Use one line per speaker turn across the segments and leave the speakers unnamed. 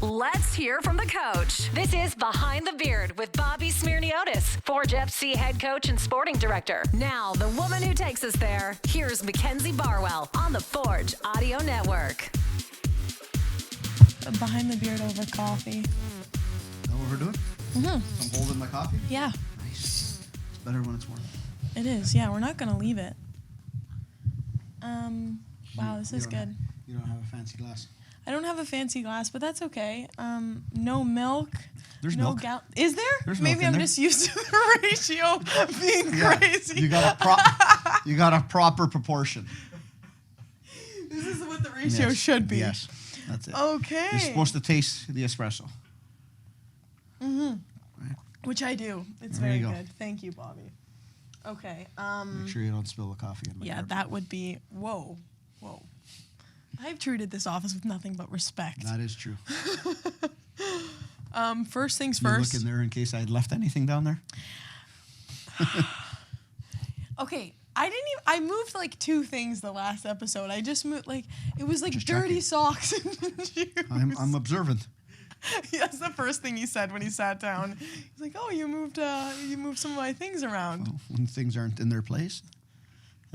Let's hear from the coach. This is Behind the Beard with Bobby Smyrniotis, Forge FC head coach and sporting director. Now, the woman who takes us there, here's Mackenzie Barwell on the Forge Audio Network.
Behind the Beard over coffee.
Is that what we're doing?
Mm-hmm.
I'm holding my coffee?
Yeah.
Nice. It's better when it's warm.
It is. Yeah, we're not going to leave it. Wow, this is good.
You don't have a fancy glass?
I don't have a fancy glass, but that's okay. No milk.
There's
no
milk.
Is there?
There's
Maybe
milk in
I'm
there.
just used to the ratio being crazy.
You got a proper proportion.
This is what the ratio should be.
Yes, that's it.
Okay.
You're supposed to taste the espresso.
Mm-hmm.
Right.
Which I do. It's
There
very
you go.
good. Thank you, Bobby. Okay.
Make sure you don't spill the coffee in my
Yeah,
carpet.
that would be... Whoa. I've treated this office with nothing but respect.
That is true.
First things
You
first.
look in there in case I had left anything down there?
Okay, I moved like 2 things the last episode. I just moved it was like
Just
dirty
checking.
socks and shoes.
I'm observant.
That's the first thing he said when he sat down. He's like, "Oh, you moved some of my things around."
Well, when things aren't in their place,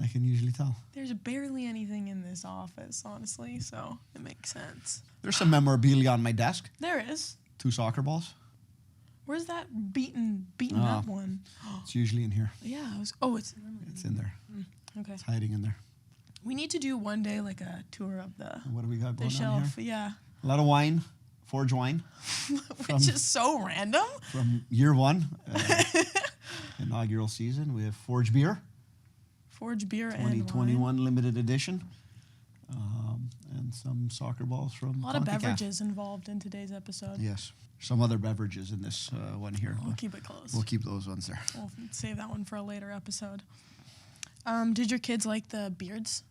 I can usually tell.
There's barely anything in this office, honestly, so it makes sense.
There's some memorabilia on my desk.
There is.
2 soccer balls.
Where's that beaten
Oh.
up one?
It's usually in here.
Yeah, it's
It's in there.
okay.
It's hiding in there.
We need to do one day like a tour of the
What do we got going on
shelf.
here?
Yeah.
A lot of wine, Forge wine
Which is so random.
from year 1, inaugural season. We have Forge beer,
Forge beer and wine.
2021 limited edition, and some soccer balls from
A lot of
CONCACAF.
beverages involved in today's episode.
Yes, some other beverages in this one here.
We'll
but
keep it close.
We'll keep those ones there.
We'll save that one for a later episode. Did your kids like the beards?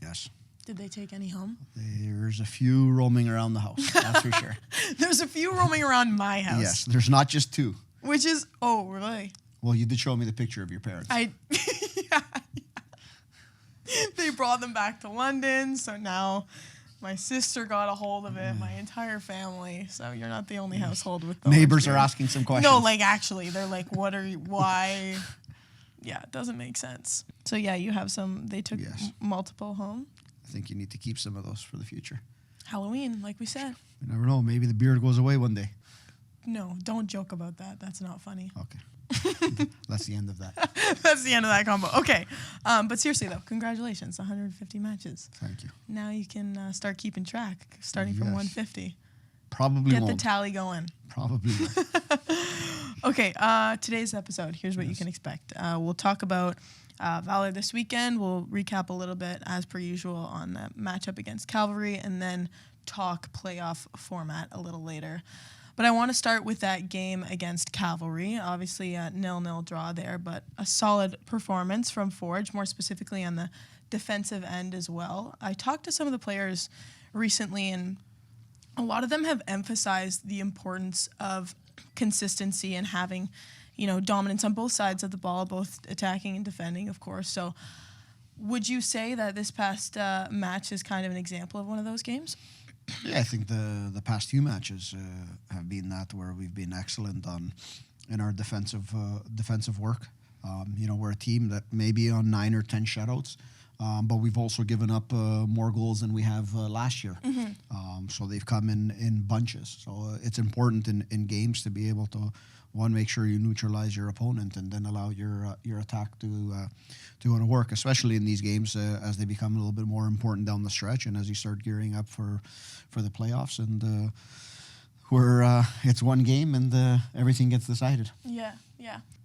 Yes.
Did they take any home?
There's a few roaming around the house, that's for sure.
There's a few roaming around my house.
Yes, there's not just 2.
Which is, oh, really?
Well, you did show me the picture of your parents.
Yeah. They brought them back to London, so now my sister got a hold of it, my entire family. So you're not the only household with the
Neighbors
orange
are
beard.
asking some questions.
No, actually, they're like, why? Yeah, it doesn't make sense. So yeah, you have they took
Yes.
multiple home.
I think you need to keep some of those for the future.
Halloween, like we said.
You never know. Maybe the beard goes away one day.
No, don't joke about that. That's not funny.
Okay. That's the end of that.
That's the end of that combo. Okay. But seriously, though, congratulations. 150 matches.
Thank you.
Now you can start keeping track, starting from
Yes.
150.
Probably
Get
won't.
the tally going.
Probably won't.
Okay, today's episode, here's what you can expect. We'll talk about Valour this weekend. We'll recap a little bit, as per usual, on the matchup against Cavalry, and then talk playoff format a little later. But I want to start with that game against Cavalry. Obviously, a 0-0 draw there, but a solid performance from Forge, more specifically on the defensive end as well. I talked to some of the players recently, and a lot of them have emphasized the importance of consistency and having, dominance on both sides of the ball, both attacking and defending, of course. So would you say that this past match is kind of an example of one of those games?
Yeah, I think the past few matches have been that where we've been excellent in our defensive work. We're a team that may be on 9 or 10 shutouts, but we've also given up more goals than we have last year. So they've come in bunches. So it's important in games to be able to, one, make sure you neutralize your opponent and then allow your attack to go to work, especially in these games as they become a little bit more important down the stretch and as you start gearing up for the playoffs and where it's one game and everything gets decided.
Yeah.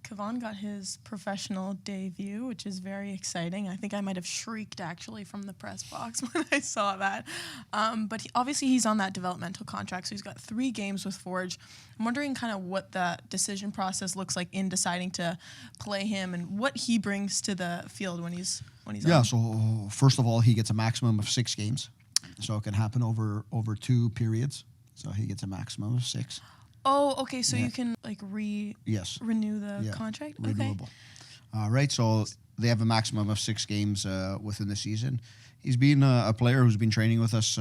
Kevaughn got his professional debut, which is very exciting. I think I might have shrieked, actually, from the press box when I saw that. But obviously he's on that developmental contract, so he's got 3 games with Forge. I'm wondering kind of what that decision process looks like in deciding to play him and what he brings to the field when he's
Yeah,
on.
so first of all, he gets a maximum of 6 games. So it can happen over 2 periods. So he gets a maximum of 6.
Oh, okay, so
Yeah.
you can renew the contract?
Renewable. Right, so they have a maximum of 6 games within the season. He's been a player who's been training with us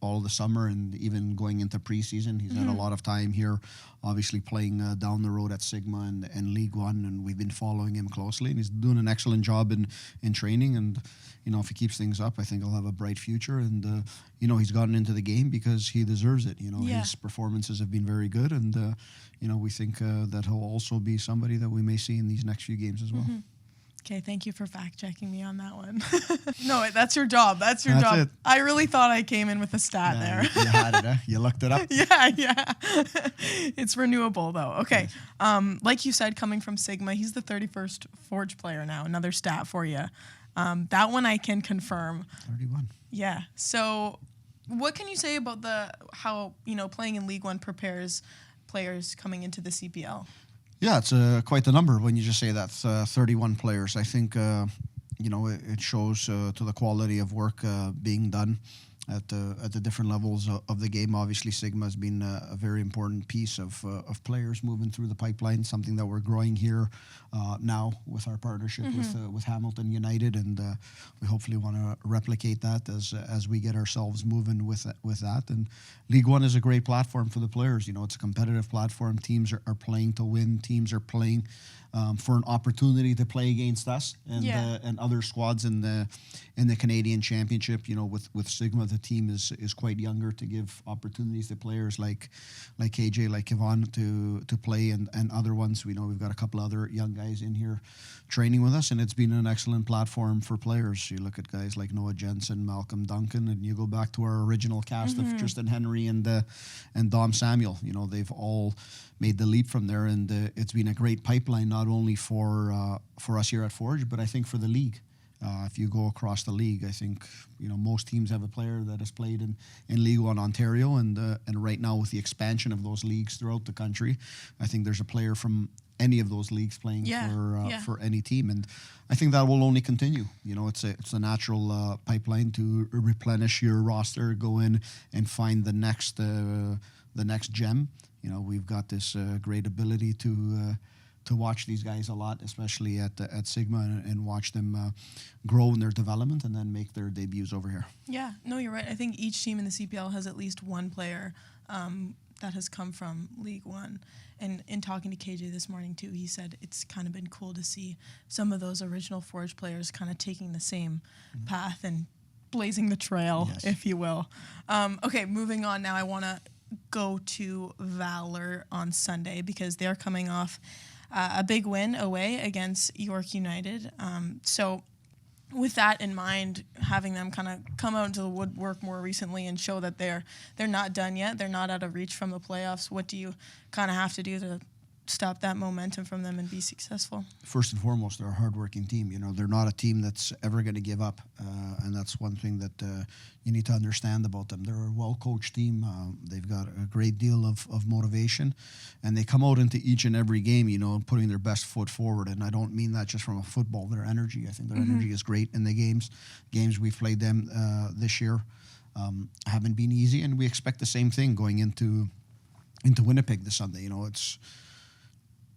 all the summer and even going into preseason. He's had a lot of time here, obviously playing down the road at Sigma and League One, and we've been following him closely. And he's doing an excellent job in training. And if he keeps things up, I think he'll have a bright future. And he's gotten into the game because he deserves it. His performances have been very good, and we think that he'll also be somebody that we may see in these next few games as well.
Okay, thank you for fact-checking me on that one. No, that's your job. That's your job.
It.
I really thought I came in with a stat there.
You had it, huh? You looked it up?
Yeah. It's renewable, though. Okay. Like you said, coming from Sigma, he's the 31st Forge player now. Another stat for you. That one I can confirm.
31.
Yeah. So what can you say about how playing in League One prepares players coming into the CPL?
Yeah, it's quite the number when you just say that 31 players. I think it shows to the quality of work being done at the different levels of the game. Obviously, Sigma has been a very important piece of players moving through the pipeline. Something that we're growing here now with our partnership with Hamilton United, and we hopefully want to replicate that as we get ourselves moving with that. And League One is a great platform for the players. It's a competitive platform. Teams are playing to win. Teams are playing for an opportunity to play against us and other squads in the Canadian Championship. With Sigma, the team is quite younger to give opportunities to players like KJ, like Kevaughn to play, and other ones. We know we've got a couple other young guys in here training with us, and it's been an excellent platform for players. You look at guys like Noah Jensen, Malcolm Duncan, and you go back to our original cast of Tristan Henry and Dom Samuel. They've all made the leap from there, and it's been a great pipeline not only for us here at Forge, but I think for the league. If you go across the league, I think most teams have a player that has played in League One Ontario, and right now with the expansion of those leagues throughout the country, I think there's a player from any of those leagues playing for any team, and I think that will only continue. It's a natural pipeline to replenish your roster, go in and find the next gem. We've got this great ability to watch these guys a lot, especially at Sigma, and watch them grow in their development and then make their debuts over here. Yeah,
no, you're right. I think each team in the CPL has at least one player that has come from League One. And in talking to KJ this morning too, he said it's kind of been cool to see some of those original Forge players kind of taking the same path and blazing the trail, if you will. Okay, moving on now. I want to go to Valour on Sunday because they're coming off a big win away against York United. So with that in mind, having them kind of come out into the woodwork more recently and show that they're not done yet, they're not out of reach from the playoffs, what do you kind of have to do to stop that momentum from them and be successful?
First and foremost, they're a hardworking team. They're not a team that's ever going to give up, and that's one thing that you need to understand about them. They're a well-coached team. They've got a great deal of motivation, and they come out into each and every game, putting their best foot forward. And I don't mean that just from a football. Their energy, I think their energy is great in the games. Games we've played them this year haven't been easy, and we expect the same thing going into Winnipeg this Sunday. It's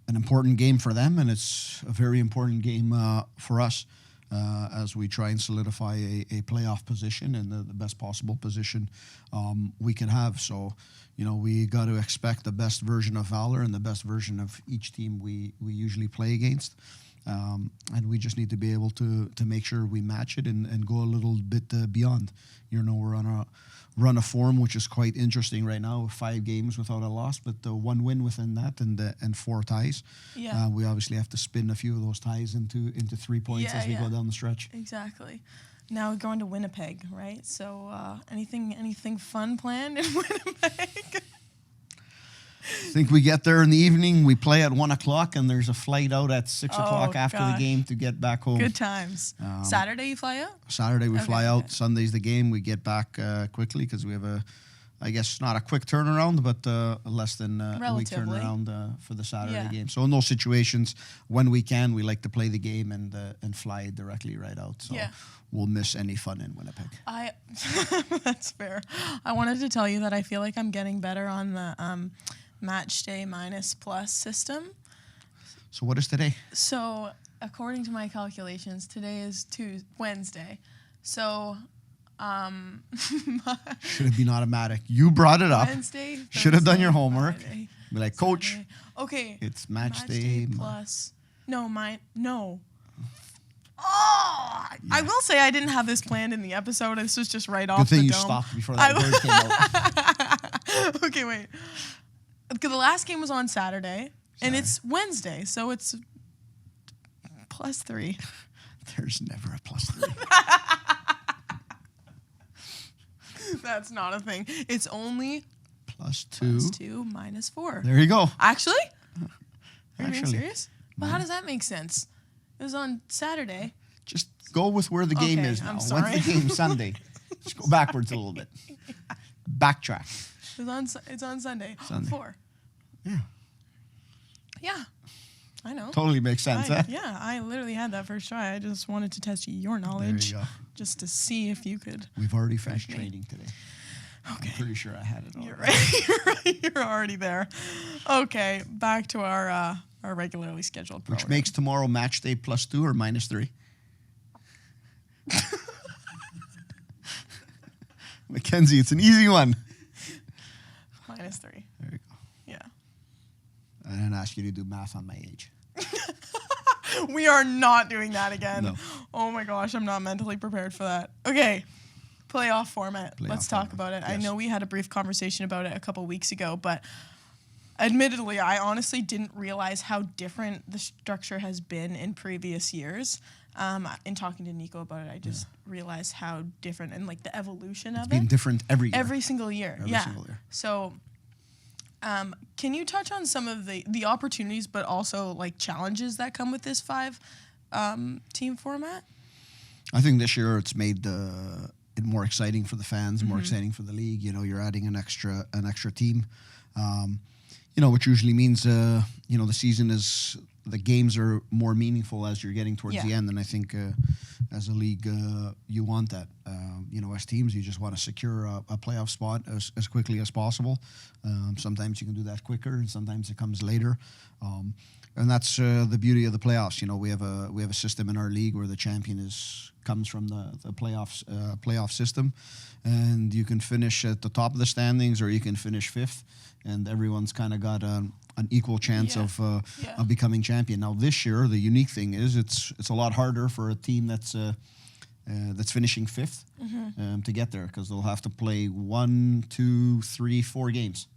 an important game for them, and it's a very important game for us as we try and solidify a playoff position and the best possible position we can have. So, we got to expect the best version of Valour and the best version of each team we usually play against. And we just need to be able to make sure we match it and go a little bit beyond. We're on a run of form, which is quite interesting right now. 5 games without a loss, but 1 win within that and 4 ties. Yeah. We obviously have to spin a few of those ties into 3 points as we go down the stretch.
Exactly. Now we're going to Winnipeg, right? So anything fun planned in Winnipeg?
I think we get there in the evening. We play at 1:00, and there's a flight out at 6:00 after the game to get back home.
Good times. Saturday you fly out?
Saturday we fly out. Okay. Sunday's the game. We get back quickly because we have I guess not a quick turnaround, but less than a week turnaround for the Saturday game. So in those situations, when we can, we like to play the game and fly directly right out. So we'll miss any fun in Winnipeg.
That's fair. I wanted to tell you that I feel like I'm getting better on the match day minus plus system.
So what is today?
So according to my calculations, today is Wednesday. So
Should have been automatic. You brought it up.
Wednesday.
Should have done your
Thursday,
homework.
Friday,
Be like, Coach,
Saturday. Okay.
it's match day.
plus. No. Oh, I will say I didn't have this planned in the episode. This was just right off
Good thing
the
you
dome.
stopped before that word came out.
Okay, wait. Because the last game was on Saturday, and it's Wednesday, so it's +3.
There's never a +3.
That's not a thing. It's only
+2.
+2 -4.
There you go.
Actually? Are you being
Actually.
serious? Well, how does that make sense? It was on Saturday.
Just go with where the game
Okay,
is now.
I'm
When's
sorry.
the game? Sunday. Just go backwards a little bit. Backtrack.
It's on Sunday.
Sunday.
4.
Yeah.
Yeah. I know.
Totally makes sense, huh?
Yeah, I literally had that first try. I just wanted to test your knowledge.
There you go.
Just to see if you could.
We've already finished
me.
training today.
Okay.
I'm pretty sure I had it all.
You're right. You're right. You're already there. Okay, back to our regularly scheduled program.
Which makes tomorrow match day +2 or -3? Mackenzie, it's an easy one.
-3.
There you go.
Yeah.
I didn't ask you to do math on my age.
We are not doing that again.
No.
Oh my gosh, I'm not mentally prepared for that. Okay. Playoff format. Let's talk about it. I
Yes.
know we had a brief conversation about it a couple weeks ago, but admittedly, I honestly didn't realize how different the structure has been in previous years. In talking to Nico about it, I just realized how different and like the evolution of
It's been
it.
different every year.
Every single year.
Every
yeah.
single year.
So, can you touch on some of the opportunities, but also like challenges that come with this 5 team format?
I think this year it's made it more exciting for the fans,
Mm-hmm.
more exciting for the league. You know, you're adding an extra team. You know, which usually means you know, the games are more meaningful as you're getting towards the end. And I think as a league, you want that. You know, as teams, you just want to secure a playoff spot as quickly as possible. Sometimes you can do that quicker, and sometimes it comes later. And that's the beauty of the playoffs. You know, we have a system in our league where the champion comes from the playoff system, and you can finish at the top of the standings or you can finish 5th, and everyone's kind of got an equal chance of becoming champion. Now this year, the unique thing is it's a lot harder for a team that's finishing 5th to get there, because they'll have to play 1, 2, 3, 4 games.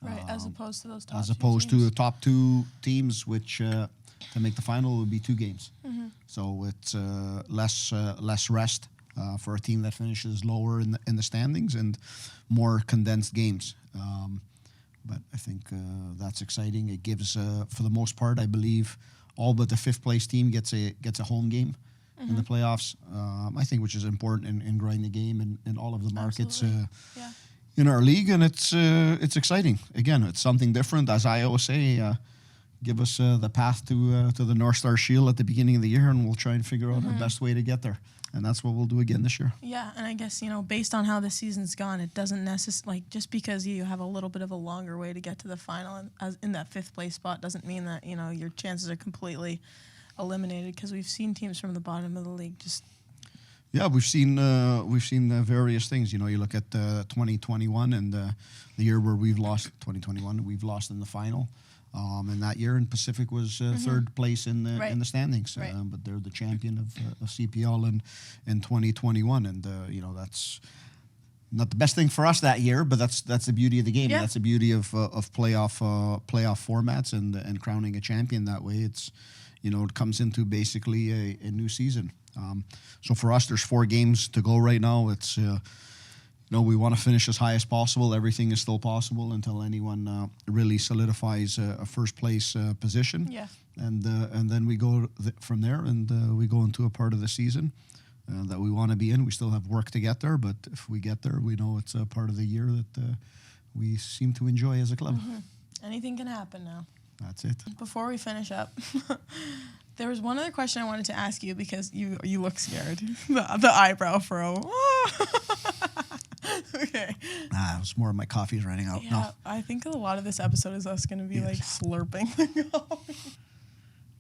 Right, as opposed to those top
As
two
opposed to
teams.
the top 2 teams, which to make the final would be 2 games. So it's less rest for a team that finishes lower in the standings, and more condensed games. But I think that's exciting. It gives, for the most part, I believe, all but the 5th place team gets a home game in the playoffs. I think, which is important in growing the game in all of the markets. In our league, and it's exciting. Again, it's something different. As I always say, give us the path to the North Star Shield at the beginning of the year, and we'll try and figure out the best way to get there. And that's what we'll do again this year.
Yeah, and I guess, you know, based on how the season's gone, it doesn't necessarily, like, just because you have a little bit of a longer way to get to the final in that 5th place spot doesn't mean that, you know, your chances are completely eliminated, because we've seen teams from the bottom of the league just...
Yeah, we've seen various things. You know, you look at 2021 and the year where we've lost 2021. We've lost in the final, and that year in Pacific was 3rd place in the standings.
Right.
But they're the champion of CPL in 2021, and you know, that's not the best thing for us that year. But that's the beauty of the game.
Yeah.
And that's the beauty of playoff formats and crowning a champion that way. It's, you know, it comes into basically a new season. So for us, there's 4 games to go right now. It's, you know, we want to finish as high as possible. Everything is still possible until anyone really solidifies a first place position.
Yeah.
And then we go from there, and we go into a part of the season that we want to be in. We still have work to get there, but if we get there, we know it's a part of the year that we seem to enjoy as a club.
Anything can happen now.
That's it.
Before we finish up, there was one other question I wanted to ask you, because you look scared. The eyebrow furrow. Okay.
It was more of my coffee's running out.
Yeah,
No.
I think a lot of this episode is us going to be like slurping.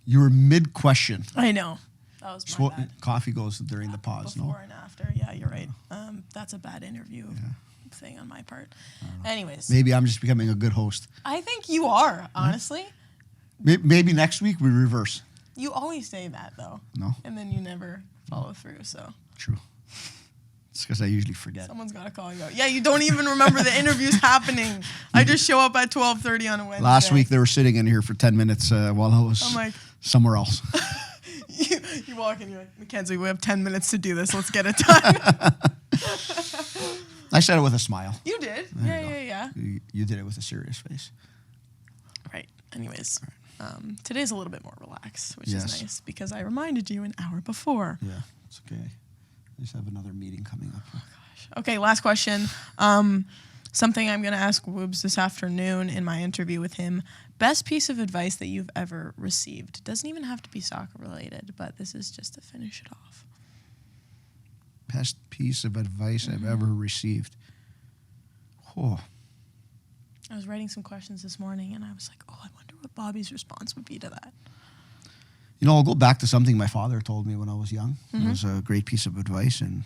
You were mid-question.
I know. That was my bad.
Coffee goes during the pause,
Before and after. Yeah, you're right. That's a bad interview thing on my part. Anyways.
Maybe I'm just becoming a good host.
I think you are, honestly.
Maybe next week we reverse.
You always say that, though.
No.
And then you never follow through, so.
True. It's because I usually forget.
Someone's got to call you out. Yeah, you don't even remember the interview's happening. I just show up at 12:30 on a Wednesday.
Last week they were sitting in here for 10 minutes while I was somewhere else.
You walk in, you're like, Mackenzie, we have 10 minutes to do this. Let's get it done.
I said it with a smile.
You did. Yeah.
You did it with a serious face.
Right. Anyways, today's a little bit more relaxed, which is nice because I reminded you an hour before.
Yeah, it's okay. I just have another meeting coming up.
Oh, gosh. Okay, last question. Something I'm going to ask Woobs this afternoon in my interview with him. Best piece of advice that you've ever received. Doesn't even have to be soccer related, but this is just to finish it off.
Best piece of advice I've ever received. Oh.
I was writing some questions this morning, and I was like, I wonder what Bobby's response would be to that.
You know, I'll go back to something my father told me when I was young. It was a great piece of advice, and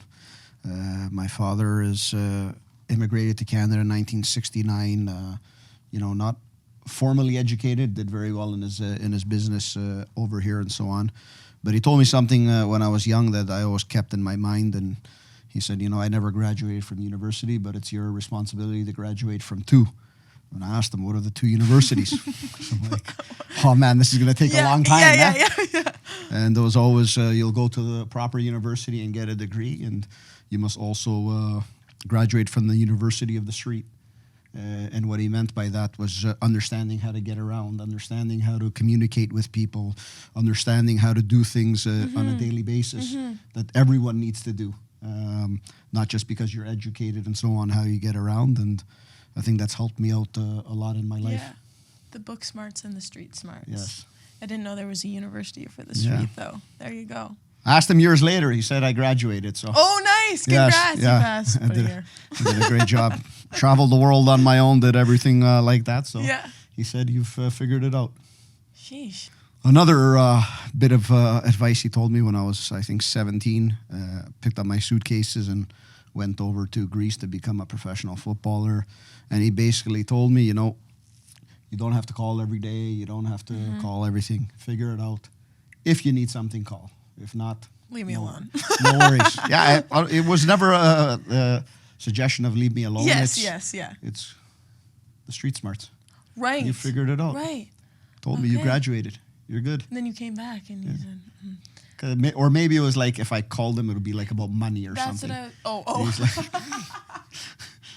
my father is immigrated to Canada in 1969. Not formally educated, did very well in his business over here and so on. But he told me something when I was young that I always kept in my mind, and he said, I never graduated from university, but it's your responsibility to graduate from two. And I asked him, what are the two universities? So I'm like, oh man, this is going to take a long time. Yeah. And there was always, you'll go to the proper university and get a degree, and you must also graduate from the university of the street. And what he meant by that was understanding how to get around, understanding how to communicate with people, understanding how to do things on a daily basis that everyone needs to do. Not just because you're educated and so on, how you get around. And I think that's helped me out a lot in my life.
Yeah, the book smarts and the street smarts.
Yes.
I didn't know there was a university for the street, though. There you go.
I asked him years later. He said I graduated. So.
Oh, nice. Congrats.
Yes,
you passed.
I did a great job. Traveled the world on my own, did everything like that. So he said, you've figured it out.
Sheesh.
Another bit of advice he told me when I was, I think, 17, picked up my suitcases and went over to Greece to become a professional footballer. And he basically told me, you don't have to call every day. You don't have to call everything. Figure it out. If you need something, call. If not,
leave me alone.
No worries. Yeah, it was never a suggestion of leave me alone.
Yes.
It's the street smarts.
Right.
You figured it out.
Right.
Told me you graduated. You're good.
And then you came back and you said...
Or maybe it was like if I called him, it would be like about money or something.
That's what I...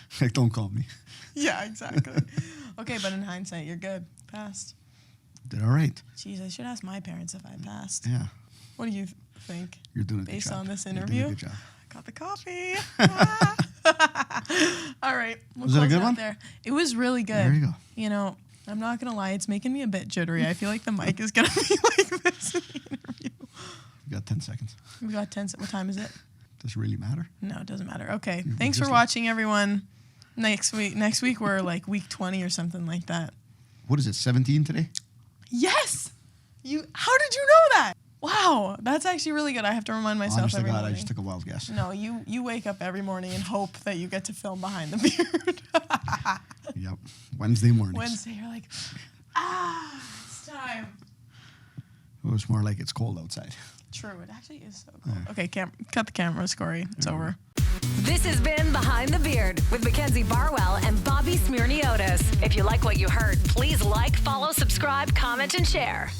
He's like, don't call me.
Yeah, exactly. Okay, but in hindsight, you're good. Passed.
Did all right.
Jeez, I should ask my parents if I passed.
Yeah.
What do you think?
You're doing a good job.
Based on this interview?
You're doing a good job.
Got the coffee. All right.
Was it a good one?
There. It was really good.
There you go.
I'm not going to lie. It's making me a bit jittery. I feel like the mic is going to be like this in the interview.
You got 10 seconds.
We got 10 seconds. What time is it?
Does it really matter?
No, it doesn't matter. Okay. Thanks for watching, everyone. Next week, we're like week 20 or something like that.
What is it, 17 today?
Yes! How did you know that? Wow, that's actually really good. I have to remind myself
Honest
every
to God,
morning.
I just took a wild guess.
No, you wake up every morning and hope that you get to film behind the beard.
Yep. Wednesday mornings.
Wednesday, you're like, it's time.
It was more like it's cold outside.
True, it actually is so cold. Yeah. Okay, cut the camera, Corey. It's over.
This has been Behind the Beard with Mackenzie Barwell and Bobby Smyrniotis. If you like what you heard, please like, follow, subscribe, comment, and share.